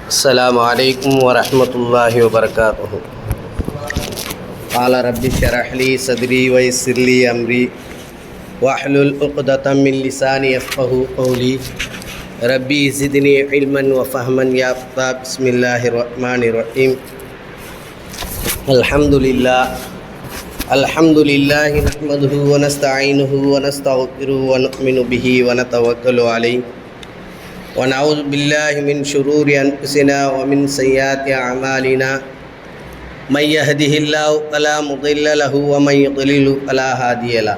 السلام عليكم ورحمة الله وبركاته. قال رب اشرح لي صدري ويسر لي أمري واحلل عقدة من لساني يفقهوا قولي ربي زدني علما وفهما يا فتاح. بسم الله الرحمن الرحيم. الحمد لله نحمده ونستعينه ونستغفره ونؤمن به ونتوكل عليه ونعوذ بالله من شرور أنفسنا ومن سيئات أعمالنا. من يهده الله فلا مضل له ومن يضلل فلا هادي له.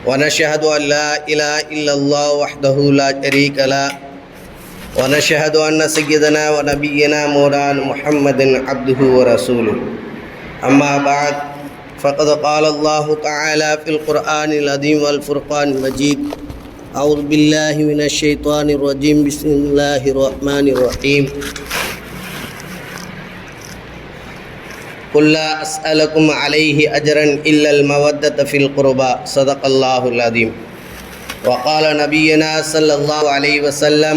ونشهد أن لا إله إلا الله وحده لا شريك له ونشهد أن سيدنا ونبينا مولانا محمد عبده ورسوله. أما بعد فقد قال الله تعالى في القرآن العظيم والفرقان المجيد: أعوذ بالله من الشيطان الرجيم. بسم الله الرحمن الرحيم. قل لا أسألكم عليه أجرا إلا المودة في القربى. صدق الله العظيم. وقال نبينا صلى الله عليه وسلم: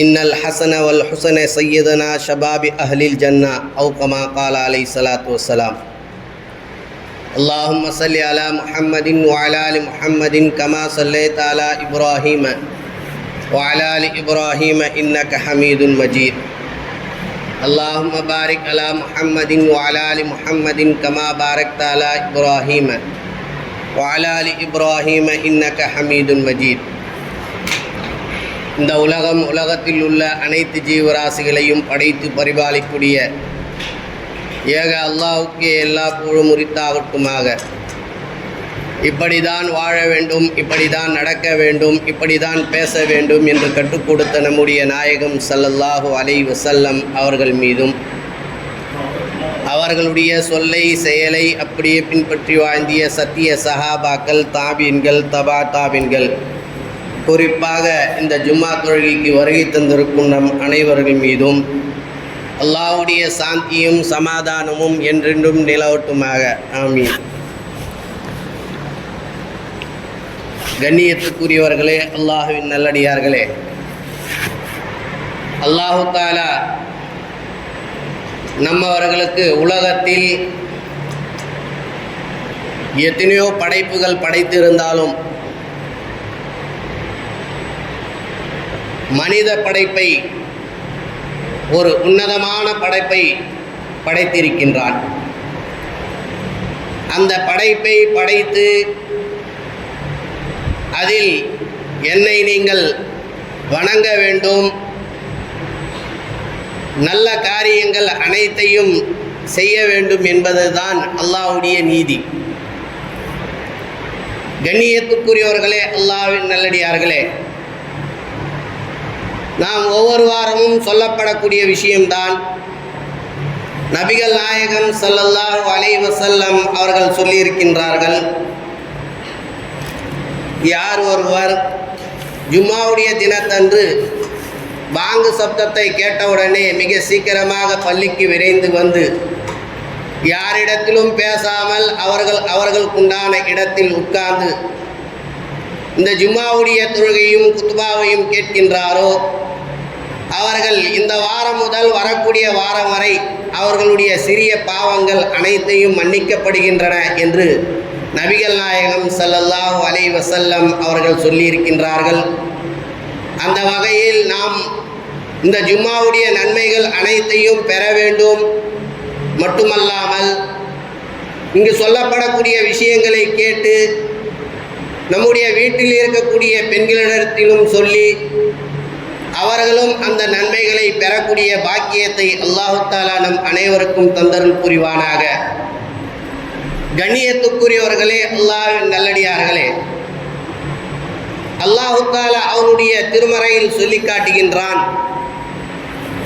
إن الحسن والحسن سيدنا شباب أهل الجنة، أو كما قال عليه الصلاة والسلام. اللهم صل على محمد وعلى آل محمد كما صليت على إبراهيم وعلى آل إبراهيم إنك حميد مجيد. اللهم بارك على محمد وعلى آل محمد كما باركت على إبراهيم وعلى آل إبراهيم إنك حميد مجيد. இந்த உலகத்தில் உள்ள அனைத்து ஜீவராசிகளையும் படைத்து பரிபாலிக்கூடிய ஏக அல்லாஹ்வுக்கு எல்லா புகழும் உரித்தாகட்டுமாக. இப்படிதான் வாழ வேண்டும், இப்படிதான் நடக்க வேண்டும், இப்படிதான் பேச வேண்டும் என்று கற்றுக் கொடுத்த நம்முடைய நாயகம் ஸல்லல்லாஹு அலைஹி வஸல்லம் அவர்கள் மீதும், அவர்களுடைய சொல்லை செயலை அப்படியே பின்பற்றி வாழ்ந்திய சத்திய சஹாபாக்கள், தாபீன்கள், தபா தாபீன்கள், குறிப்பாக இந்த ஜும்மா தொழுகைக்கு வருகை தந்திருக்கும் நம் அனைவர்கள் மீதும் அல்லாஹ்வுடைய சாந்தியும் சமாதானமும் என்றென்றும் நிலவட்டுமாக. ஆமீன். கண்ணியத்துக்குரியவர்களே, அல்லாஹுவின் நல்லடியார்களே, அல்லாஹு தஆலா நம்மவர்களுக்கு உலகத்தில் எத்தனையோ படைப்புகள் படைத்திருந்தாலும் மனித படைப்பை, ஒரு உன்னதமான படைப்பை படைத்திருக்கின்றான். அந்த படைப்பை படைத்து அதில் என்னை நீங்கள் வணங்க வேண்டும், நல்ல காரியங்கள் அனைத்தையும் செய்ய வேண்டும் என்பதுதான் அல்லாஹ்வுடைய நீதி. கண்ணியத்துக்குரியவர்களே, அல்லாஹ்வின் நல்லடியார்களே, நாம் ஒவ்வொரு வாரமும் சொல்லப்படக்கூடிய விஷயம்தான் நபிகள் நாயகம் ஸல்லல்லாஹு அலைஹி வஸல்லம் அவர்கள் சொல்லியிருக்கின்றார்கள். யார் ஒருவர் ஜும்மாவுடைய தினத்தன்று பாங்கு சப்தத்தை கேட்டவுடனே மிக சீக்கிரமாக பள்ளிக்கு விரைந்து வந்து யாரிடத்திலும் பேசாமல் அவர்களுக்குண்டான இடத்தில் உட்கார்ந்து இந்த ஜும்மாவுடைய தொழுகையும் குத்பாவையும் கேட்கின்றாரோ, அவர்கள் இந்த வாரம் முதல் வரக்கூடிய வாரம் வரை அவர்களுடைய சிறிய பாவங்கள் அனைத்தையும் மன்னிக்கப்படுகின்றன என்று நபிகள் நாயகம் ஸல்லல்லாஹு அலைஹி வஸல்லம் அவர்கள் சொல்லியிருக்கின்றார்கள். அந்த வகையில் நாம் இந்த ஜும்மாவுடைய நன்மைகள் அனைத்தையும் பெற வேண்டும். மட்டுமல்லாமல் இங்கு சொல்லப்படக்கூடிய விஷயங்களை கேட்டு நம்முடைய வீட்டில் இருக்கக்கூடிய பெண்களிடத்திலும் சொல்லி அவர்களும் அந்த நன்மைகளை பெறக்கூடிய பாக்கியத்தை அல்லாஹு தஆலா நம் அனைவருக்கும் தந்தருள் புரிவானாக. கண்ணியத்துக்குரியவர்களே, அல்லாஹ்வின் நல்லடியார்களே, அல்லாஹு தஆலா அவனுடைய திருமறையில் சொல்லி காட்டுகின்றான்: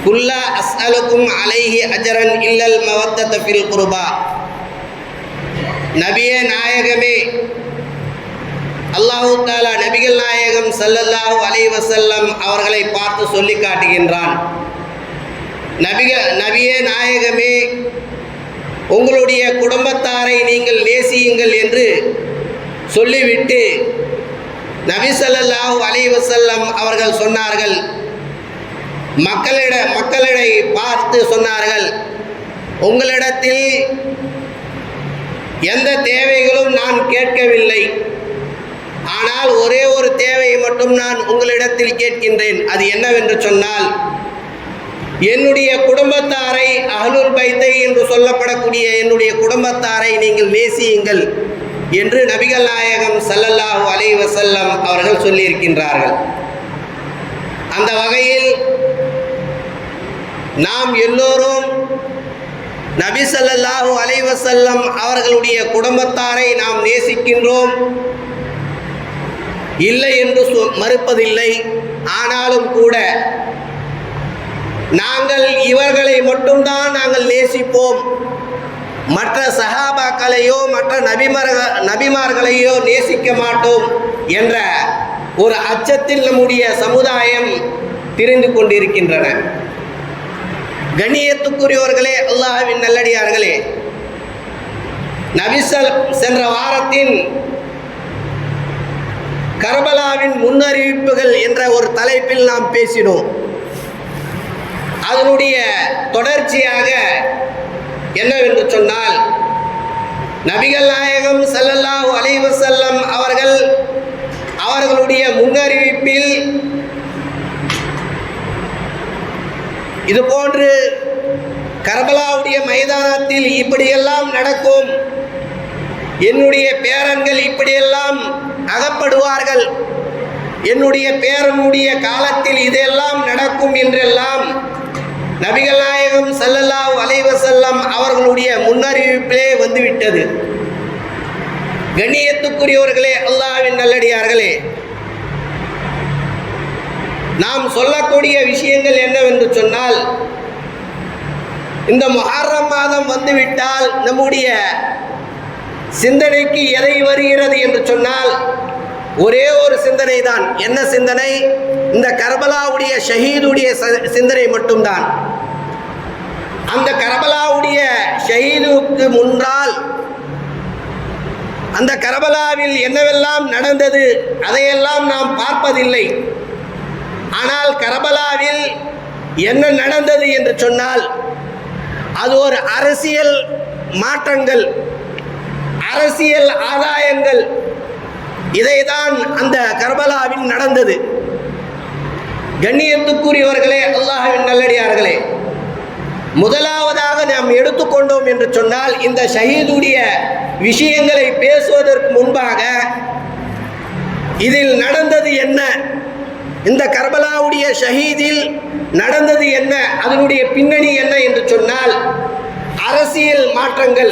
குல்லா அஸ்அலுக்கும் அலைஹி அஜரன் இல்லல் மவத்தத ஃபில் குர்பா. நபியே நாயகமே, அல்லாஹு தஆலா நபிகள் நாயகம் ஸல்லல்லாஹு அலைஹி வஸல்லம் அவர்களை பார்த்து சொல்லி காட்டுகின்றான்: நபியே நாயகமே, உங்களுடைய குடும்பத்தாரை நீங்கள் நேசியுங்கள் என்று சொல்லிவிட்டு நபி ஸல்லல்லாஹு அலைஹி வஸல்லம் அவர்கள் சொன்னார்கள், மக்களை பார்த்து சொன்னார்கள், உங்களிடத்தில் எந்த தேவைகளும் நான் கேட்கவில்லை, ஆனால் ஒரே ஒரு தேவையை மட்டும் நான் உங்களிடத்தில் கேட்கின்றேன். அது என்னவென்று சொன்னால், என்னுடைய குடும்பத்தாரை, அஹ்லுல் பைத்தை என்று சொல்லப்படக்கூடிய என்னுடைய குடும்பத்தாரை நீங்கள் நேசியுங்கள் என்று நபிகள் நாயகம் ஸல்லல்லாஹு அலைஹி வஸல்லம் அவர்கள் சொல்லியிருக்கின்றார்கள். அந்த வகையில் நாம் எல்லோரும் நபி ஸல்லல்லாஹு அலைஹி வஸல்லம் அவர்களுடைய குடும்பத்தாரை நாம் நேசிக்கின்றோம், இல்லை என்று மறுப்பதில்லை. ஆனாலும் கூட நாங்கள் இவர்களை மட்டும்தான் நாங்கள் நேசிப்போம், மற்ற சஹாபாக்களையோ மற்ற நபிமார்களையோ நேசிக்க மாட்டோம் என்ற ஒரு அச்சத்தில் நம்முடைய சமுதாயம் திரிந்து கொண்டிருக்கின்றன. கண்ணியத்துக்குரியவர்களே, அல்லாஹ்வின் நல்லடியார்களே, சென்ற வாரத்தின் கர்பலாவின் முன்னறிவிப்புகள் என்ற ஒரு தலைப்பில் நாம் பேசினோம். அதனுடைய தொடர்ச்சியாக என்னவென்று சொன்னால், நபிகள் நாயகம் ஸல்லல்லாஹு அலைஹி வஸல்லம் அவர்களுடைய முன்னறிவிப்பில் இதுபோன்று கர்பலாவுடைய மைதானத்தில் இப்படியெல்லாம் நடக்கும், என்னுடைய பேரன்கள் இப்படியெல்லாம் அகப்படுவார்கள், என்னுடைய பேரனுடைய காலத்தில் இதெல்லாம் நடக்கும் என்றெல்லாம் நபிகள் நாயகம் ஸல்லல்லாஹு அலைஹி வஸல்லம் அவர்களுடைய முன்னறிவிப்பிலே வந்துவிட்டது. கண்ணியத்துக்குரியவர்களே, அல்லாஹ்வின் நல்லடியார்களே, நாம் சொல்லக்கூடிய விஷயங்கள் என்னவென்று சொன்னால், இந்த முஹர்ரம் மாதம் வந்துவிட்டால் நம்முடைய சிந்தனைக்கு எதை வருகிறது என்று சொன்னால், ஒரே ஒரு சிந்தனை தான். என்ன சிந்தனை? இந்த கர்பலாவுடைய ஷஹீதுடைய சிந்தனை மட்டும்தான். அந்த கர்பலாவுடைய ஷஹீதுக்கு முன்னால் அந்த கர்பலாவில் என்னவெல்லாம் நடந்தது அதையெல்லாம் நாம் பார்ப்பதில்லை. ஆனால் கர்பலாவில் என்ன நடந்தது என்று சொன்னால், அது ஒரு அரசியல் மாற்றங்கள், அரசியல் ஆதாயங்கள், இதைதான் அந்த கர்பலாவில் நடந்தது. கண்ணியத்துக்குரியவர்களே, அல்லாஹ்வின் நல்லடியார்களே, முதலாவதாக நாம் எடுத்துக்கொண்டோம் என்று சொன்னால், இந்த ஷஹீதுடைய விஷயங்களை பேசுவதற்கு முன்பாக இதில் நடந்தது என்ன, இந்த கர்பலாவுடைய ஷஹீதில் நடந்தது என்ன, அதனுடைய பின்னணி என்ன என்று சொன்னால், அரசியல் மாற்றங்கள்,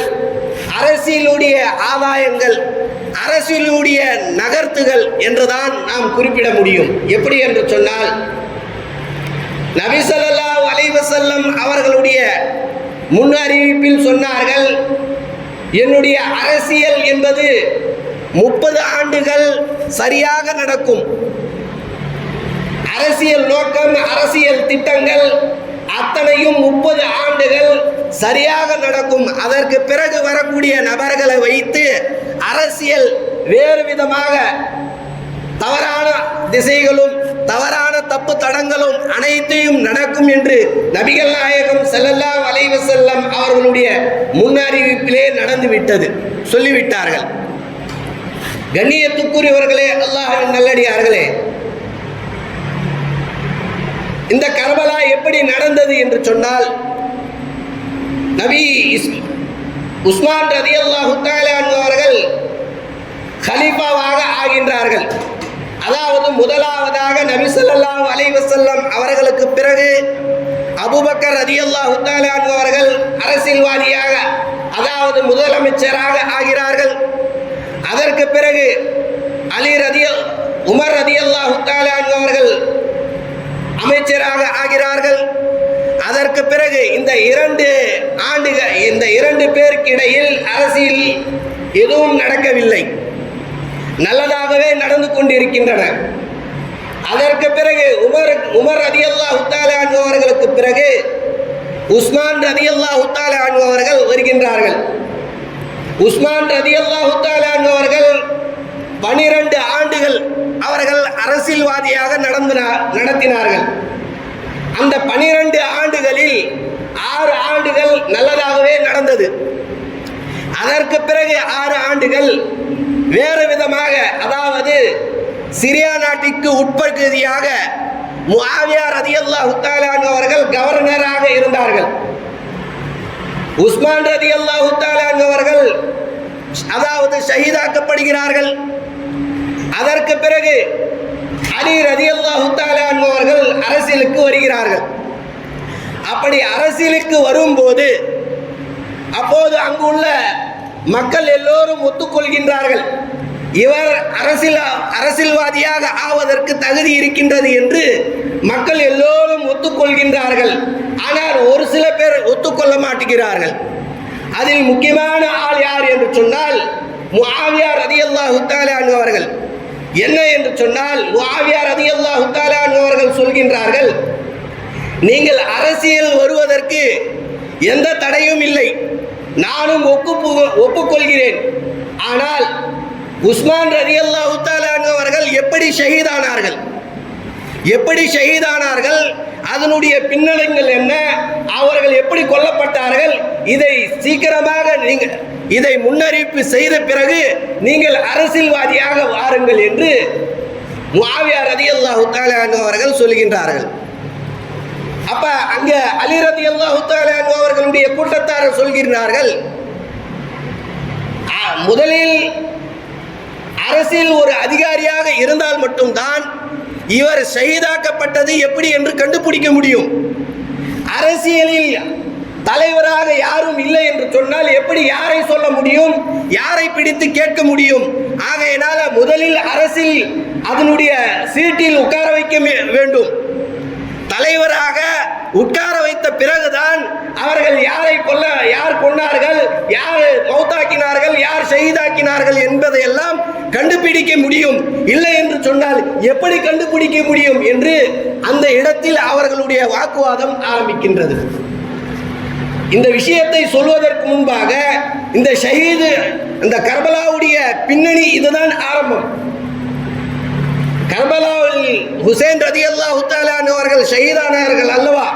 அரசியலுடைய ஆதாயங்கள், அரசியலுடைய நகர்த்துகள் என்றுதான் நாம் குறிப்பிட முடியும். எப்படி என்று சொன்னால், நபி ஸல்லல்லாஹு அலைஹி வஸல்லம் அவர்களுடைய முன் அறிவிப்பில் சொன்னார்கள், என்னுடைய அரசியல் என்பது 30 ஆண்டுகள் சரியாக நடக்கும். அரசியல் நோக்கம், அரசியல் திட்டங்கள் அத்தனையும் 30 ஆண்டுகள் சரியாக நடக்கும். அதற்கு பிறகு வரக்கூடிய நபர்களை வைத்து அரசியல் வேறு விதமாக தவறான திசைகளும் தவறான தப்பு தடங்களும் அனைத்தையும் நடக்கும் என்று நபிகள் நாயகம் ஸல்லல்லாஹு அலைஹி வஸல்லம் அவர்களுடைய முன்னறிவிப்பிலே நடந்துவிட்டது, சொல்லிவிட்டார்கள். கண்ணியத்துக்குரியவர்களே, அல்லாஹ்வின் நல்லடியார்களே, இந்த கர்பலா எப்படி நடந்தது என்று சொன்னால், நபி உஸ்மான் ரலியல்லாஹு தஆலா அன்ஹு அவர்கள் கலீஃபாவாக ஆகின்றார்கள். அதாவது முதலாவதாக நபி ஸல்லல்லாஹு அலைஹி வஸல்லம் அவர்களுக்கு பிறகு அபூபக்கர் ரலியல்லாஹு தஆலா அன்ஹு அவர்கள் அரசியல்வாதியாக, அதாவது முதலமைச்சராக ஆகிறார்கள். அதற்கு பிறகு உமர் ரலியல்லாஹு தஆலா அன்ஹு அவர்கள் அமைச்சராக ஆகிறார்கள். அதற்கு பிறகு இந்த 2 பேருக்கு இடையில் அரசியல் எதுவும் நடக்கவில்லை, நல்லதாகவே நடந்து கொண்டிருக்கின்றன. அதற்கு பிறகு உமர் ரலியல்லாஹு தஆலா அன்ஹு அவர்களுக்கு பிறகு உஸ்மான் ரலியல்லாஹு தஆலா அன்ஹு அவர்கள் வருகின்றார்கள். உஸ்மான் ரலியல்லாஹு தஆலா அன்ஹு அவர்கள் 12 ஆண்டுகள் அவர்கள் அரசியல்வாதியாக நடத்தினார்கள். அந்த 12 ஆண்டுகளில் 6 ஆண்டுகள் நல்லதாகவே நடந்தது. அதற்கு பிறகு 6 ஆண்டுகள் வேறு விதமாக, அதாவது சிரியா நாட்டிற்கு உட்பகுதியாக முஆவியா ரலியல்லாஹு தஆலா அன்ஹு அவர்கள் கவர்னராக இருந்தார்கள். உஸ்மான் ரலியல்லாஹு தஆலா அன்ஹு அவர்கள் அதாவது ஷஹீதாக்கப்படுகிறார்கள். அதற்கு பிறகு அலி ரலியல்லாஹு தஆலா அன்ஹு அவர்கள் அரசியலுக்கு வருகிறார்கள். அப்படி அரசியலுக்கு வரும்போது அப்போது அங்குள்ள மக்கள் எல்லோரும் ஒத்துக்கொள்கின்றார்கள், இவர் அரசியல்வாதியாக ஆவதற்கு தகுதி இருக்கின்றது என்று மக்கள் எல்லோரும் ஒத்துக்கொள்கின்றார்கள். ஆனால் ஒரு சில பேர் ஒத்துக்கொள்ள மாட்டேங்கிறார்கள். அதில் முக்கியமான ஆள் யார் என்று சொன்னால் முஆவியா ரலியல்லாஹு தஆலா அன்ஹு அவர்கள். என்ன என்று சொன்னால் முஆவியா ரலியல்லாஹு தஆலா அன்ஹு அவர்கள் சொல்கின்றார்கள், நீங்கள் அரசியல் வருவதற்கு எந்த தடையும் இல்லை, நானும் ஒப்புக்கொள்கிறேன். ஆனால் உஸ்மான் ரலியல்லாஹு தஆலா அன்ஹு அவர்கள் எப்படி ஷஹீதானார்கள், அதனுடைய பின்னணிகள் என்ன, அவர்கள் எப்படி கொல்லப்பட்டார்கள், இதை சீக்கிரமாக நீங்கள் இதை முன்னறிவிப்பு செய்த பிறகு நீங்கள் அரசியல்வாதியாக வாருங்கள் என்று முஆவியா ரலியல்லாஹு தஆலா அன்ஹு அவர்கள் சொல்கின்றார்கள். அப்ப அங்க அலி ரலியல்லாஹு தஆலா அன்ஹு அவர்களுடைய கூட்டத்தார் சொல்கிறார்கள், முதலில் அரசியல் ஒரு அதிகாரியாக இருந்தால் மட்டும்தான் இவர் ஷஹீதாக்கப்பட்டது எப்படி என்று கண்டுபிடிக்க முடியும். அரசியலில் தலைவராக யாரும் இல்லை என்று சொன்னால் எப்படி யாரை சொல்ல முடியும், யாரை பிடித்து கேட்க முடியும்? ஆகையினால முதலில் அரசியல் அதனுடைய சீட்டில் உட்கார வைக்க வேண்டும். தலைவராக உட்கார வைத்த பிறகுதான் அவர்கள் யார் கொண்டார்கள், யார் மௌத்தாக்கினார்கள், யார் ஷஹீதாக்கினார்கள் என்பதையெல்லாம் கண்டுபிடிக்க முடியும். இல்லை என்று சொன்னால் எப்படி கண்டுபிடிக்க முடியும் என்று அந்த இடத்தில் அவர்களுடைய வாக்குவாதம் ஆரம்பிக்கின்றது. இந்த விஷயத்தை சொல்வதற்கு முன்பாக இந்த ஷஹீது, இந்த கர்பலாவுடைய பின்னணி இதுதான் ஆரம்பம். கர்பலாவில் ஹுசைன் ரலியல்லாஹு தஆலா அன்ஹு அவர்கள் ஷஹீதானார்கள் அல்லவா,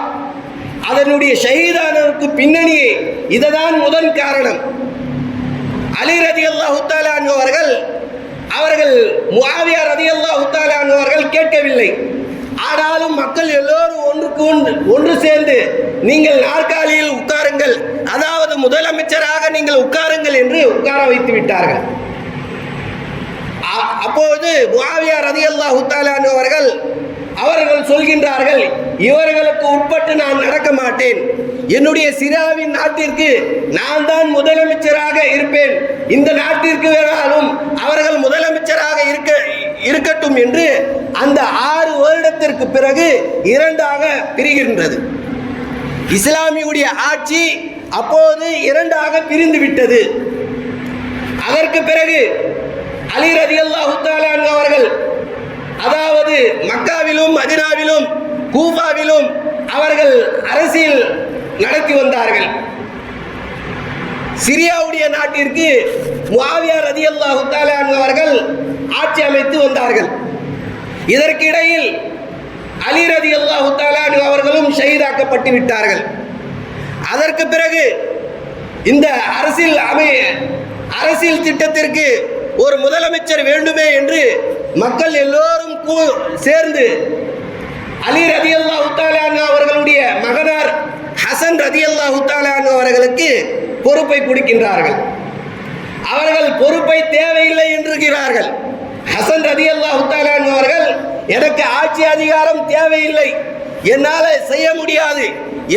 அதனுடைய ஷஹீதானதற்கு பின்னணி இதுதான் முதல் காரணம். அலி ரலியல்லாஹு தஆலா அன்ஹு அவர்கள் முஆவியா ரலியல்லாஹு தஆலா அன்ஹு அவர்கள் கேட்கவில்லை. ஆனாலும் மக்கள் எல்லோரும் ஒன்று சேர்ந்து நீங்கள் நாற்காலியில் உட்காருங்கள், அதாவது முதலமைச்சராக நீங்கள் உட்காருங்கள் என்று உட்கார வைத்து விட்டார்கள். அப்போது முஆவியா ரலியல்லாஹு தஆலா அன்ஹு அவர்கள் சொல்கின்றார்கள், இவர்களுக்கு உட்பட்டு நான் நடக்க மாட்டேன், என்னுடைய சிரியாவின் நாட்டிற்கு நான் தான் முதலமைச்சராக இருப்பேன், இந்த நாட்டிற்கு வேணாலும் அவர்கள் முதலமைச்சராக இருக்கட்டும் என்று அந்த 6 வருடத்திற்கு பிறகு 2ஆக பிரிகின்றது. இஸ்லாமியுடைய ஆட்சி அப்போது 2ஆக பிரிந்து விட்டது. அதற்கு பிறகு அலி ரலியல்லாஹு தஆலா அன்ஹு அவர்கள், அதாவது மக்காவிலும் மதீனாவிலும் கூஃபாவிலும் அவர்கள் அரசியல் நடத்தி வந்தார்கள். சிரியாவுடைய நாட்டிற்கு முஆவியா ரலியல்லாஹு தஆலா அன்ஹு அவர்கள் ஆட்சி அமைத்து வந்தார்கள். இதற்கிடையில் அலி ரலியல்லாஹு தஆலா அன்ஹு அவர்களும் ஷஹீதாக்கப்பட்டு விட்டார்கள். அதற்கு பிறகு இந்த அரசியல் திட்டத்திற்கு ஒரு முதலமைச்சர் வேண்டுமே என்று மக்கள் எல்லோரும் சேர்ந்து அலி ரலியல்லாஹு தஆலா அன்ஹு அவர்களுடைய மகனார் ஹசன் ரலியல்லாஹு தஆலா அன்ஹு அவர்களுக்கு பொறுப்பை கொடுக்கின்றார்கள். அவர்கள் பொறுப்பை தேவையில்லை என்கிறார்கள். ஹசன் ரலியல்லாஹு தஆலா அன்ஹு அவர்கள், எனக்கு ஆட்சி அதிகாரம் தேவையில்லை, என்னால் செய்ய முடியாது,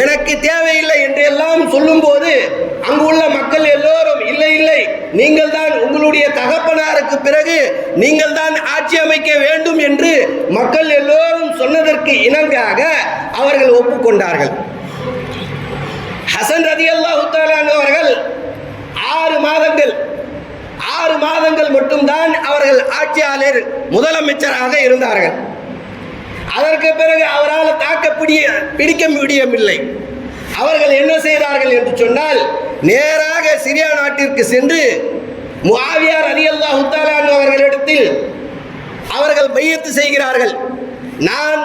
எனக்கு தேவையில்லை என்று எல்லாம் சொல்லும்போது அங்குள்ள மக்கள் எல்லோரும் இல்லை இல்லை, நீங்கள் தான் உங்களுடைய தகப்பனாருக்கு பிறகு நீங்கள் தான் ஆட்சி அமைக்க வேண்டும் என்று மக்கள் எல்லோரும் சொன்னதற்கு இணங்காக அவர்கள் ஒப்புக்கொண்டார்கள். ஹசன் ரலியல்லாஹு தஆலா அன்ஹு அவர்கள் 6 மாதங்கள் மட்டும்தான் அவர்கள் ஆட்சியாளர் முதலமைச்சராக இருந்தார்கள். அதற்கு பிறகு அவரால் பிடிக்க முடியவில்லை. அவர்கள் என்ன செய்தார்கள் என்று சொன்னால், நேராக சிரியா நாட்டிற்கு சென்று முஆவியா ரலியல்லாஹு தஆலா அன்ஹு அவர்களிடத்தில் அவர்கள் பையத்து செய்கிறார்கள். நான்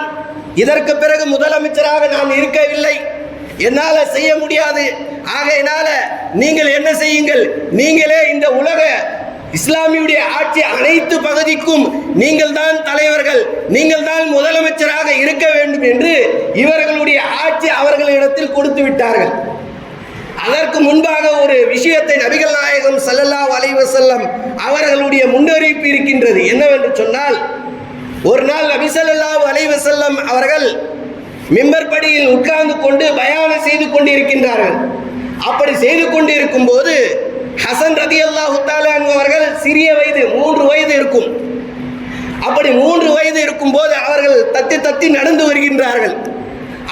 இதற்கு பிறகு முதலமைச்சராக நான் இருக்கவில்லை, என்னால் செய்ய முடியாது. ஆகையினால நீங்கள் என்ன செய்யுங்கள், நீங்களே இந்த உலக இஸ்லாமியுடைய ஆட்சி அனைத்து பகுதிக்கும் நீங்கள் தான் தலைவர்கள், நீங்கள் தான் முதலமைச்சராக இருக்க வேண்டும் என்று இவர்களுடைய ஆட்சி அவர்களிடத்தில் கொடுத்து விட்டார்கள். அதற்கு முன்பாக ஒரு விஷயத்தை நபிகள் நாயகம் ஸல்லல்லாஹு அலைஹி வஸல்லம் அவர்களுடைய முன்னறிவிப்பு இருக்கின்றது. என்னவென்று சொன்னால், ஒரு நாள் நபி ஸல்லல்லாஹு அலைஹி வஸல்லம் அவர்கள் மிம்பர் படியில் உட்கார்ந்து கொண்டு பயானம் செய்து கொண்டிருக்கின்றார்கள். அப்படி செய்து கொண்டிருக்கும் போது ஹசன் ரலியல்லாஹு தஆலா அன்ஹு அவர்கள் சிறிய வயது 3 வயது இருக்கும். அப்படி 3 வயது இருக்கும் போது அவர்கள் தத்தி தத்தி நடந்து வருகின்றார்கள்.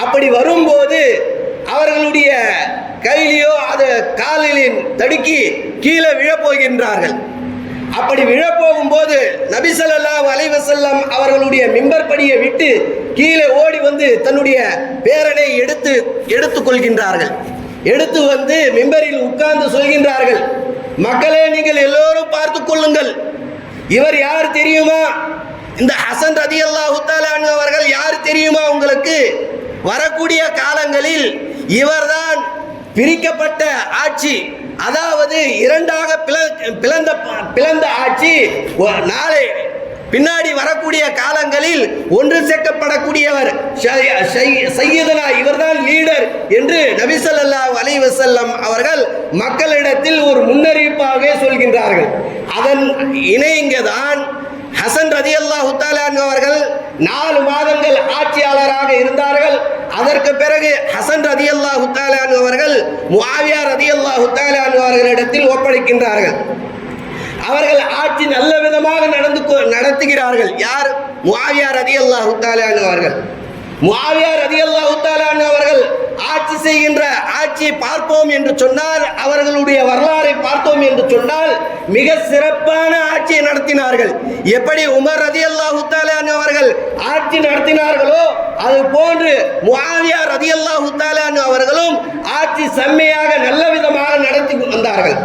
அப்படி வரும்போது அவர்களுடைய கையிலையோ அது காலில் தடுக்கி கீழே விழப்போகின்றார்கள். அப்படி விழப்போகும்போது நபி ஸல்லல்லாஹு அலைஹி வஸல்லம் அவர்களுடைய மிம்பர் படியை விட்டு கீழே ஓடி வந்து தன்னுடைய பேரனை எடுத்துக் கொள்கின்றார்கள். எடுத்து வந்து மிம்பரில் உட்கார்ந்து சொல்கின்றார்கள், மக்களே நீங்கள் எல்லோரும் பார்த்து கொள்ளுங்கள், இவர் யார் தெரியுமா? இந்த ஹசன் ரலியல்லாஹு தஆலா அன்ஹு அவர்கள் யார் தெரியுமா உங்களுக்கு? வரக்கூடிய காலங்களில் இவர்தான் பிரிக்கப்பட்ட ஆட்சி, அதாவது இரண்டாக பிளந்த ஆட்சி நாளை பின்னாடி வரக்கூடிய காலங்களில் ஒன்று சேர்க்கப்படக்கூடியவர் சையதுனா, இவர்தான் லீடர் என்று நபி ஸல்லல்லாஹு அலைஹி வஸல்லம் அவர்கள் மக்களிடத்தில் ஒரு முன்னறிவிப்பாக சொல்கின்றார்கள். அதன் இணைங்கதான் ஹசன் ரலியல்லாஹு தஆலா அன்ஹு அவர்கள் 4 மாதங்கள் ஆட்சியாளராக இருந்தார்கள். அதற்கு பிறகு ஹசன் ரலியல்லாஹு தஆலா அன்ஹு அவர்கள் முஆவியா ரலியல்லாஹு தஆலா அன்ஹு அவர்களிடத்தில் ஒப்படைக்கின்றார்கள். அவர்கள் ஆட்சி நல்ல விதமாக நடத்துகிறார்கள். யார்? முஆவியா ரலியல்லாஹு தஆலா அன்ஹு அவர்கள். முஆவியா ரலியல்லாஹு தஆலா அன்ஹு அவர்கள் ஆட்சி செய்கின்ற ஆட்சியை பார்ப்போம் என்று சொன்னால், அவர்களுடைய வரலாறை பார்த்தோம் என்று சொன்னால் மிக சிறப்பான ஆட்சியை நடத்தினார்கள். எப்படி உமர் ரலியல்லாஹு தஆலா அன்ஹு அவர்கள் ஆட்சி நடத்தினார்களோ அது போன்று முஆவியா ரலியல்லாஹு தஆலா அன்ஹு அவர்களும் ஆட்சி செம்மையாக நல்ல விதமாக நடத்தி வந்தார்கள்.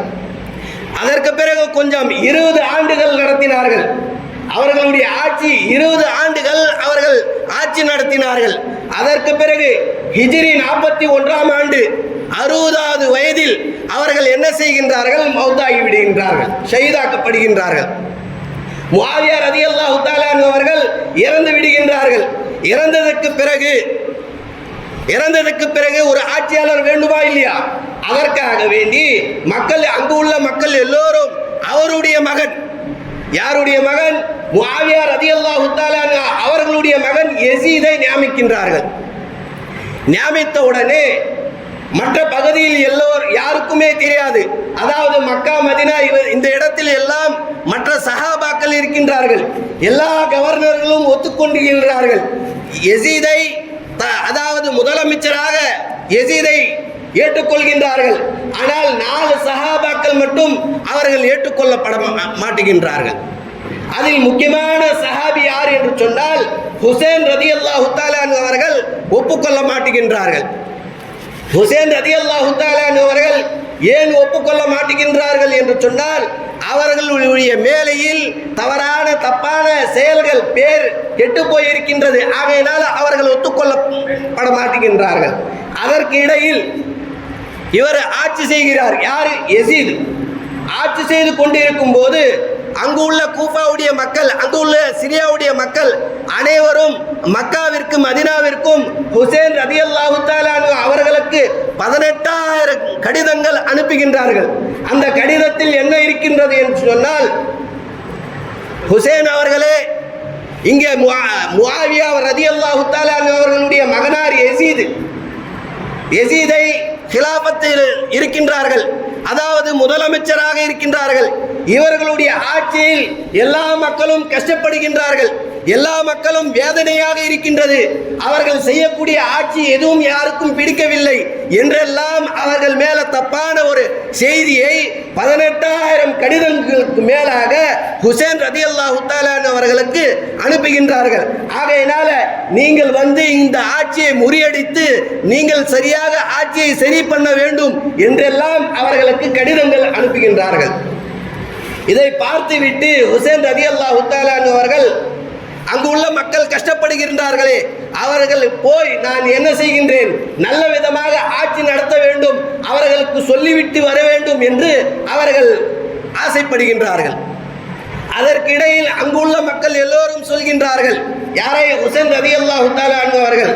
அதற்கு பிறகு கொஞ்சம் 20 ஆண்டுகள் நடத்தினார்கள். அவர்களுடைய ஆட்சி 20 ஆண்டுகள் அவர்கள் ஆட்சி நடத்தினார்கள். அதற்கு பிறகு ஹிஜ்ரி 41ஆம் ஆண்டு 60வது வயதில் அவர்கள் என்ன செய்கின்றார்கள்? மௌத்தாகி விடுகின்றார்கள், ஷஹீதாக்கப்படுகின்றார்கள். முஆவியா ரலியல்லாஹு தஆலா அன்ஹு அவர்கள் இறந்து விடுகின்றார்கள். இறந்ததற்கு பிறகு ஒரு ஆட்சியாளர் வேண்டுமா இல்லையா? அதற்காக வேண்டி மக்கள், அங்கு உள்ள மக்கள் எல்லோரும் அவருடைய மகன், யாருடைய மகன்? முஆவியா ரலியல்லாஹு தஆலா அன்ஹு அவர்களுடைய மகன் யஸீதை நியமிக்கின்றார்கள். நியமித்த உடனே மற்ற பகுதியில் யாருக்குமே தெரியாது. அதாவது மக்கா மதீனா இந்த இடத்தில் எல்லாம் மற்ற சஹாபாக்கள் இருக்கின்றார்கள். எல்லா கவர்னர்களும் ஒத்துக்கொண்டிருக்கிறார்கள். யஸீதை, அதாவது முதலமைச்சராக யஸீதை ஏற்றுக்கொள்கின்றார்கள். ஆனால் 4 சஹாபாக்கள் மட்டும் அவர்கள் ஏற்றுக்கொள்ளப்பட மாட்டுகின்றார்கள். அதில் முக்கியமான சஹாபி யார் என்று சொன்னால் ஹுசைன் ரலியல்லாஹு தஆலா அன்ஹு அவர்கள் ஒப்புக்கொள்ள மாட்டுகின்றார்கள். ஹுசைன் ரலியல்லாஹு தஆலா அன்ஹு அவர்கள் ஏன் ஒப்புக்கொள்ள மாட்டுகின்றார்கள் என்று சொன்னால், அவர்களுடைய மேலையில் தப்பான செயல்கள் பேர் கெட்டு போயிருக்கின்றது. ஆகையினால் அவர்கள் ஒத்துக்கொள்ளப்பட மாட்டுகின்றார்கள். அதற்கு இடையில் இவர் ஆட்சி செய்கிறார். யார்? யஸீத். ஆட்சி செய்து கொண்டிருக்கும் போது அங்கு உள்ள கூஃபாவுடைய மக்கள், அங்கு உள்ள சிரியாவுடைய மக்கள் அனைவரும் மக்காவிற்கும் மதீனாவிற்கும் ஹுசைன் ரலியல்லாஹு தஆலா அன்ஹு அவர்களுக்கு 18,000 கடிதங்கள் அனுப்புகின்றார்கள். அந்த கடிதத்தில் என்ன இருக்கின்றது என்று சொன்னால், ஹுசைன் அவர்களே, இங்கே முஆவியா ரலியல்லாஹு தஆலா அன்ஹு அவர்களுடைய மகனார் யஸீதை ஹிலாபத்தில் இருக்கின்றார்கள், அதாவது முதலமைச்சராக இருக்கின்றார்கள். இவர்களுடைய ஆட்சியில் எல்லா மக்களும் கஷ்டப்படுகின்றார்கள், எல்லா மக்களும் வேதனையாக இருக்கின்றது. அவர்கள் செய்யக்கூடிய ஆட்சி எதுவும் யாருக்கும் பிடிக்கவில்லை என்றெல்லாம் அவர்கள் மேல தப்பான ஒரு செய்தியை 18,000 கடிதங்களுக்கு மேலாக ஹுசைன் ரலியல்லாஹு தஆலா அவர்களுக்கு அனுப்புகின்றார்கள். ஆகையினால நீங்கள் வந்து இந்த ஆட்சியை முறியடித்து நீங்கள் சரியாக ஆட்சியை சரி பண்ண வேண்டும் என்றெல்லாம் அவர்களுக்கு கடிதங்கள் அனுப்புகின்றார்கள். இதை பார்த்துவிட்டு ஹுசைன் ரலியல்லாஹு தஆலா அவர்கள், அங்கு உள்ள மக்கள் கஷ்டப்படுகின்றார்களே, அவர்கள் போய் நான் என்ன செய்கின்றேன், நல்ல விதமாக ஆட்சி நடத்த வேண்டும், அவர்களுக்கு சொல்லிவிட்டு வர வேண்டும் என்று அவர்கள் ஆசைப்படுகின்றார்கள். அதற்கிடையில் அங்குள்ள மக்கள் எல்லோரும் சொல்கின்றார்கள், யாரை? ஹுசைன் ரலியல்லாஹு தஆலா அன்ஹு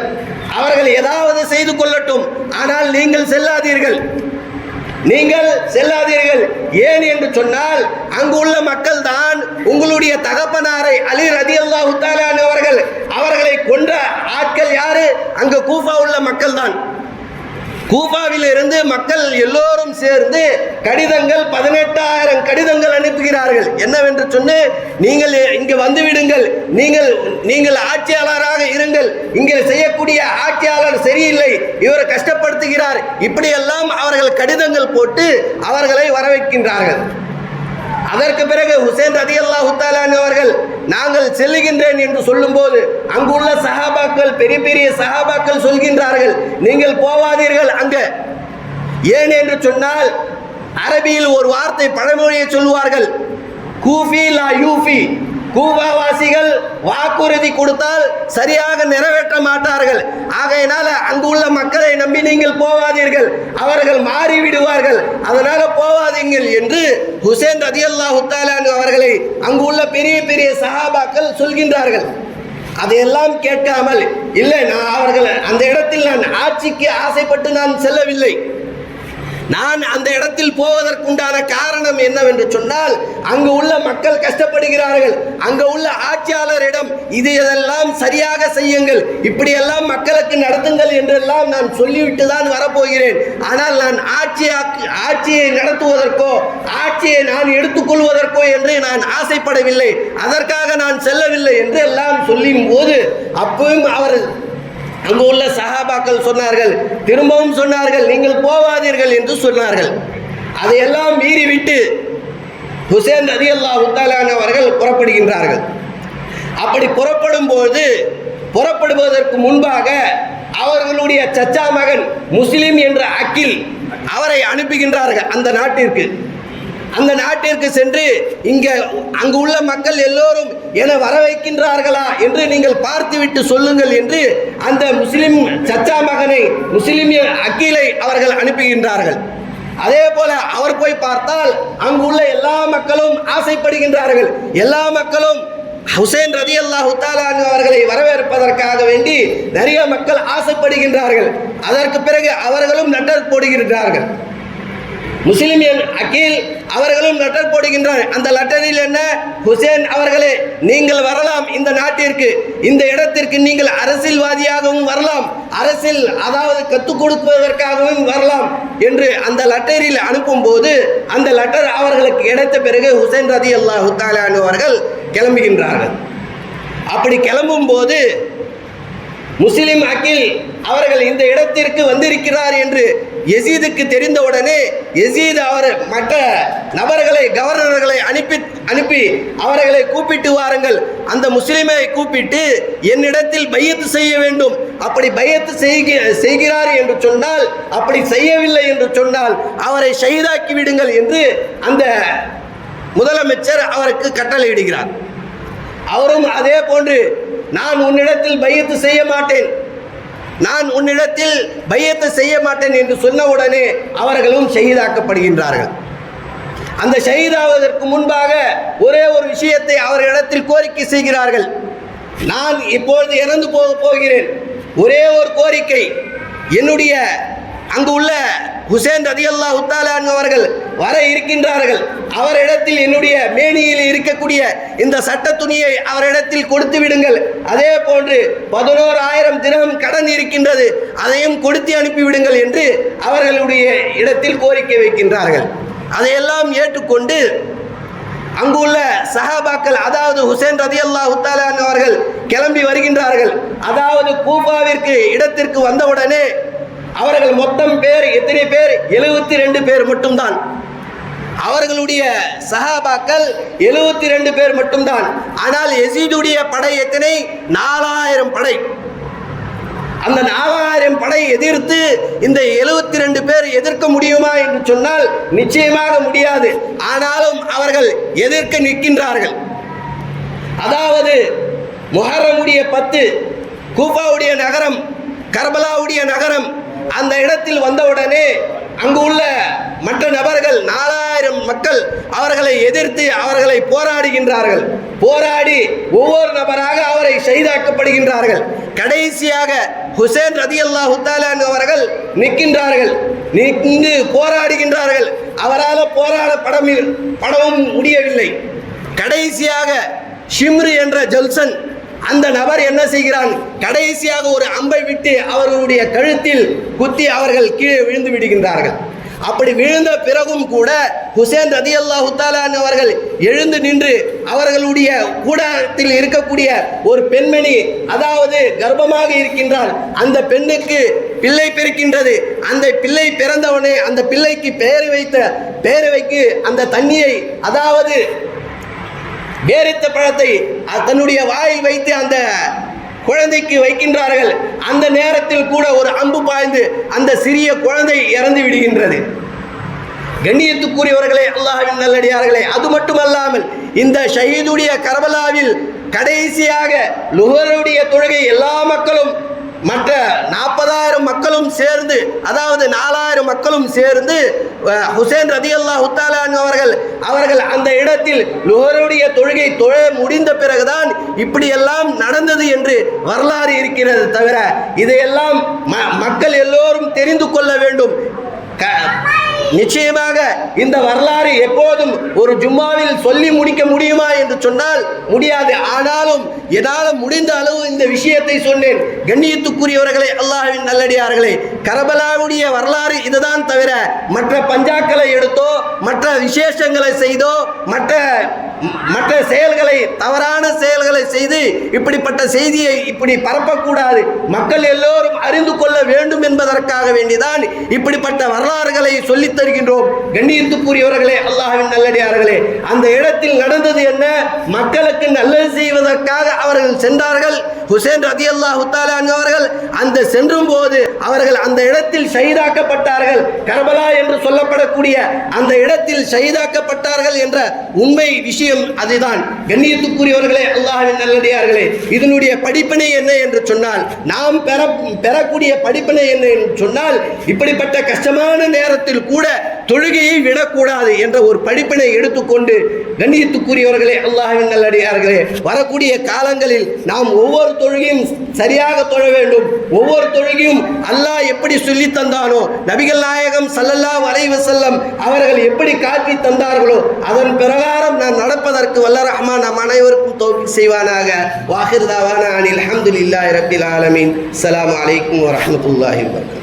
அவர்கள் ஏதாவது செய்து கொள்ளட்டும், ஆனால் நீங்கள் செல்லாதீர்கள், நீங்கள் செல்லாதீர்கள். ஏன் என்று சொன்னால் அங்குள்ள மக்கள் தான் உங்களுடைய தகப்பனாரை அலி ரலியல்லாஹு தஆலா அன்ஹு அவர்களை கொன்ற ஆட்கள் யாரு? அங்கு கூஃபா உள்ள மக்கள் தான். கூஃபாவில் இருந்து மக்கள் எல்லோரும் சேர்ந்து கடிதங்கள் 18,000 கடிதங்கள் அனுப்புகிறார்கள். என்னவென்று சொன்ன, நீங்கள் இங்கு வந்து விடுங்கள், நீங்கள் ஆட்சியாளராக இருங்கள், இங்கே செய்யக்கூடிய ஆட்சியாளர் சரியில்லை, இவரை கஷ்டப்படுத்துகிறார், இப்படியெல்லாம் அவர்கள் கடிதங்கள் போட்டு அவர்களை வரவைக்கின்றார்கள். அதற்கு பிறகு ஹுசைன் ரலியல்லாஹு தஆலா அவர்கள் நாங்கள் செல்லுகின்றேன் என்று சொல்லும்போது அங்குள்ள சஹாபாக்கள், பெரிய பெரிய சஹாபாக்கள் சொல்கின்றார்கள், நீங்கள் போவாதீர்கள் அங்க. ஏன் என்று சொன்னால் அரபியில் ஒரு வார்த்தை பழமொழியை சொல்வார்கள், கூஃபி லா யூஃபி, கூஃபாவாசிகள் வாக்குறுதி கொடுத்தால் சரியாக நிறைவேற்ற மாட்டார்கள். ஆகையினால அங்குள்ள மக்களை நம்பி நீங்கள் போவாதீர்கள், அவர்கள் மாறிவிடுவார்கள், அதனால போவாதீங்கள் என்று ஹுசைன் ரலியல்லாஹு தஆலா அவர்களை அங்குள்ள பெரிய பெரிய சஹாபாக்கள் சொல்கின்றார்கள். அதையெல்லாம் கேட்காமல், இல்லை அவர்கள் அந்த இடத்தில் நான் ஆட்சிக்கு ஆசைப்பட்டு நான் செல்லவில்லை, நான் அந்த இடத்தில் போவதற்குண்டான காரணம் என்னவென்று சொன்னால் அங்கு உள்ள மக்கள் கஷ்டப்படுகிறார்கள், அங்கு உள்ள ஆட்சியாளரிடம் இதெல்லாம் சரியாக செய்யுங்கள், இப்படியெல்லாம் மக்களுக்கு நடத்துங்கள் என்றெல்லாம் நான் சொல்லிவிட்டு தான் வரப்போகிறேன். ஆனால் நான் ஆட்சியை நடத்துவதற்கோ ஆட்சியை நான் எடுத்துக்கொள்வதற்கோ என்று நான் ஆசைப்படவில்லை, அதற்காக நான் செல்லவில்லை என்று எல்லாம் சொல்லும் போது அப்பவும் அவர் அங்கு உள்ள சஹாபாக்கள் சொன்னார்கள், திரும்பவும் சொன்னார்கள், நீங்கள் போவாதீர்கள் என்று சொன்னார்கள். அதையெல்லாம் மீறிவிட்டு ஹுசைன் ரலியல்லாஹு தஆலா அவர்கள் புறப்படுகின்றார்கள். அப்படி புறப்படுவதற்கு முன்பாக அவர்களுடைய சச்சா மகன் முஸ்லிம் என்ற அகில் அவரை அனுப்புகின்றார்கள் அந்த நாட்டிற்கு. அந்த நாட்டிற்கு சென்று அங்கு உள்ள மக்கள் எல்லோரும் என வர வைக்கின்றார்களா என்று நீங்கள் பார்த்துவிட்டு சொல்லுங்கள் என்று அந்த முஸ்லிம் சச்சா மகனை, முஸ்லிம் அக்கீலை அவர்கள் அனுப்புகின்றார்கள். அதே போல அவர் போய் பார்த்தால் அங்குள்ள எல்லா மக்களும் ஆசைப்படுகின்றார்கள், எல்லா மக்களும் ஹுசைன் ரலியல்லாஹு தஆலா அவர்களை வரவேற்பதற்காக வேண்டி நிறைய மக்கள் ஆசைப்படுகின்றார்கள். அதற்கு பிறகு அவர்களும் லெட்டர் போடுகின்றார்கள். முஸ்லிம் அகீல் அவர்களும் லெட்டர் போடுகின்றார். அந்த லெட்டரில் என்ன, ஹுசைன் அவர்களே நீங்கள் வரலாம் இந்த நாட்டிற்கு, இந்த இடத்திற்கு நீங்கள் அரசியல்வாதியாகவும் வரலாம், அரசியல் அதாவது கற்றுக் கொடுப்பதற்காகவும் வரலாம் என்று அந்த லெட்டரில் அனுப்பும் போது அந்த லெட்டர் அவர்களுக்கு கிடைத்த பிறகு ஹுசைன் ரலியல்லாஹு தஆலா அவர்கள் கிளம்புகின்றார்கள். அப்படி கிளம்பும் போது முஸ்லிம் அகீல் அவர்கள் இந்த இடத்திற்கு வந்திருக்கிறார் என்று யசீதுக்கு தெரிந்தவுடனே யசீத் அவர் மற்ற நபர்களை, கவர்னர்களை அனுப்பி அவர்களை கூப்பிட்டு வாருங்கள், அந்த முஸ்லிமை கூப்பிட்டு என்னிடத்தில் பையத்து செய்ய வேண்டும், அப்படி பையத்து செய்கிறார் என்று சொன்னால், அப்படி செய்யவில்லை என்று சொன்னால் அவரை ஷஹீதாக்கி விடுங்கள் என்று அந்த முதலமைச்சர் அவருக்கு கட்டளையிடுகிறார். அவரும் அதே போன்று நான் உன்னிடத்தில் பையத்து செய்ய மாட்டேன், நான் உன்னிடத்தில் பையத்து செய்ய மாட்டேன் என்று சொன்னவுடனே அவர்களும் ஷஹீதாக்கப்படுகின்றார்கள். அந்த ஷஹீதாவதற்கு முன்பாக ஒரே ஒரு விஷயத்தை அவர்களிடத்தில் கோரிக்கை செய்கிறார்கள். நான் இப்பொழுது இறந்து போகிறேன், ஒரே ஒரு கோரிக்கை, என்னுடைய அங்கு உள்ள ஹுசைன் ரலியல்லாஹு தஆலா அவர்கள் வர இருக்கின்றார்கள், அவரிடத்தில் என்னுடைய மேனியில் இருக்கக்கூடிய இந்த சட்ட துணியை அவரிடத்தில் கொடுத்து விடுங்கள், அதே போன்று 11,000 திரகம் கடன் இருக்கின்றது, அதையும் கொடுத்து அனுப்பிவிடுங்கள் என்று அவர்களுடைய இடத்தில் கோரிக்கை வைக்கின்றார்கள். அதையெல்லாம் ஏற்றுக்கொண்டு அங்குள்ள சஹாபாக்கள், அதாவது ஹுசைன் ரலியல்லாஹு தஆலா அவர்கள் கிளம்பி வருகின்றார்கள். அதாவது கூஃபாவிற்கு இடத்திற்கு வந்தவுடனே அவர்கள் மொத்தம் பேர் எத்தனை பேர்? 72 பேர் மட்டும்தான். அவர்களுடைய சஹாபாக்கள் 72 பேர் மட்டும்தான். ஆனால் யசீதுடைய படை எத்தனை? 4000 படை. அந்த 4000 படை எதிர்த்து இந்த 72 பேர் எதிர்க்க முடியுமா என்று சொன்னால் நிச்சயமாக முடியாது. ஆனாலும் அவர்கள் எதிர்க்க நிற்கின்றார்கள். அதாவது முஹர்ரமுடைய 10 கூஃபாவுடைய நகரம், கர்பலாவுடைய நகரம். அந்த இடத்தில் வந்தவுடனே அங்கு உள்ள மற்ற நபர்கள் 4000 மக்கள் அவர்களை எதிர்த்து அவர்களை போராடுகின்றார்கள். போராடி ஒவ்வொரு நபராக அவரை ஷஹீதாக்கப்படுகின்றார்கள். கடைசியாக ஹுசைன் ரலியல்லாஹு தஆலா அவர்கள் நிற்கின்றார்கள், நின்று போராடுகின்றார்கள். அவரால் படவும் முடியவில்லை. கடைசியாக ஷிம்ரு என்ற ஜல்சன் அந்த நபர் என்ன செய்கிறான், கடைசியாக ஒரு அம்பை விட்டு அவர்களுடைய கழுத்தில் குத்தி அவர்கள் கீழே விழுந்து விடுகின்றார்கள். அப்படி விழுந்த பிறகும் கூட ஹுசைன் ரலியல்லாஹு தஆலா அவர்கள் எழுந்து நின்று அவர்களுடைய கூடாரத்தில் இருக்கக்கூடிய ஒரு பெண்மணி, அதாவது கர்ப்பமாக இருக்கின்றால், அந்த பெண்ணுக்கு பிள்ளை பிறக்கின்றது. அந்த பிள்ளை பிறந்தவனே அந்த பிள்ளைக்கு பெயர் வைக்க அந்த தண்ணியை, அதாவது பேரித்த பழத்தை தன்னுடைய வாயில் வைத்து அந்த குழந்தைக்கு வைக்கின்றார்கள். அந்த நேரத்தில் கூட ஒரு அம்பு பாய்ந்து அந்த சிறிய குழந்தை இறந்து விடுகின்றது. கண்ணியத்துக்குரியவர்களே, அல்லாஹ்வின் நல்லடியார்களே, அது மட்டுமல்லாமல் இந்த ஷஹீதுடைய கர்பலாவில் கடைசியாக லுஹருடைய தொழுகை எல்லா மக்களும், மற்ற 40,000 மக்களும் சேர்ந்து, அதாவது 4000 மக்களும் சேர்ந்து ஹுசைன் ரலியல்லாஹு தஆலா அவர்கள் அந்த இடத்தில் லுஹருடைய தொழுகை தொழ முடிந்த பிறகுதான் இப்படியெல்லாம் நடந்தது என்று வரலாறு இருக்கிறது. தவிர இதையெல்லாம் மக்கள் எல்லோரும் தெரிந்து கொள்ள வேண்டும். நிச்சயமாக இந்த வரலாறு எப்போதும் ஒரு ஜும்மாவில் சொல்லி முடிக்க முடியுமா என்று சொன்னால் முடியாது. ஆனாலும் என்னால் முடிந்த அளவு இந்த விஷயத்தை சொன்னேன். கண்ணியத்துக்குரியவர்களே, அல்லாஹ்வின் நல்லடியார்களே, கர்பலாவுடைய வரலாறு இதுதான். தவிர மற்ற பஞ்சாக்களை எடுத்தோ, மற்ற விசேஷங்களை செய்தோ, மற்ற செயல்களை, தவறான செயல்களை செய்து இப்படிப்பட்ட செய்தியை இப்படி பரப்பக்கூடாது. மக்கள் எல்லோரும் அறிந்து கொள்ள வேண்டும் என்பதற்காக வேண்டிதான் இப்படிப்பட்ட வரலாறுகளை சொல்லித் தருகின்றோம். கண்ணியத்துக்குரியவர்களே, அல்லாஹ்வின் நல்லடியார்களே, அந்த இடத்தில் நடந்தது என்ன? மக்களுக்கு நல்லது செய்வதற்காக அவர்கள் சென்றார்கள். ஹுசைன் ரலியல்லாஹு தஆலா அவர்கள் அந்த சென்றும் போது அவர்கள் அந்த இடத்தில் ஷஹீதாக்கப்பட்டார்கள். கர்பலா என்று சொல்லப்படக்கூடிய அந்த இடத்தில் ஷஹீதாக்கப்பட்டார்கள் என்ற உண்மை விஷயம் அதுதான். கண்ணியத்துக்குரியவர்களே, அல்லாஹ்வின் நல்லடியார்களே, இதனுடைய படிப்பினை என்ன என்று சொன்னால், நாம் பெறக்கூடிய படிப்பினை என்ன என்று சொன்னால், இப்படிப்பட்ட கஷ்டமான நேரத்தில் கூட தொழுகையை விடக்கூடாது என்ற ஒரு படிப்பினை எடுத்துக்கொண்டு, கண்ணியத்துக்குரியவர்களே, அல்லாஹ்வின் நல்லடியார்களே, வரக்கூடிய காலங்களில் நாம் ஒவ்வொரு தொழுகையும் சரியாக தொழ வேண்டும். ஒவ்வொரு தொழுகையும் அல்லாஹ் எப்படி சொல்லி தந்தானோ, நபிகள் நாயகம் ஸல்லல்லாஹு அலைஹி வஸல்லம் அவர்கள் எப்படி காட்டி தந்தார்களோ அதன் பிரகாரம் நாம் நடப்பதற்கு வல்ல ரஹ்மான் நம் அனைவருக்கும் தௌஃபீக் செய்வானாக. வாஹிர் தாவானா அனில் ஹம்துலில்லாஹி ரப்பில் ஆலமீன். அஸ்ஸலாமு அலைக்கும் வரஹ்மத்துல்லாஹி வபரகாத்துஹு.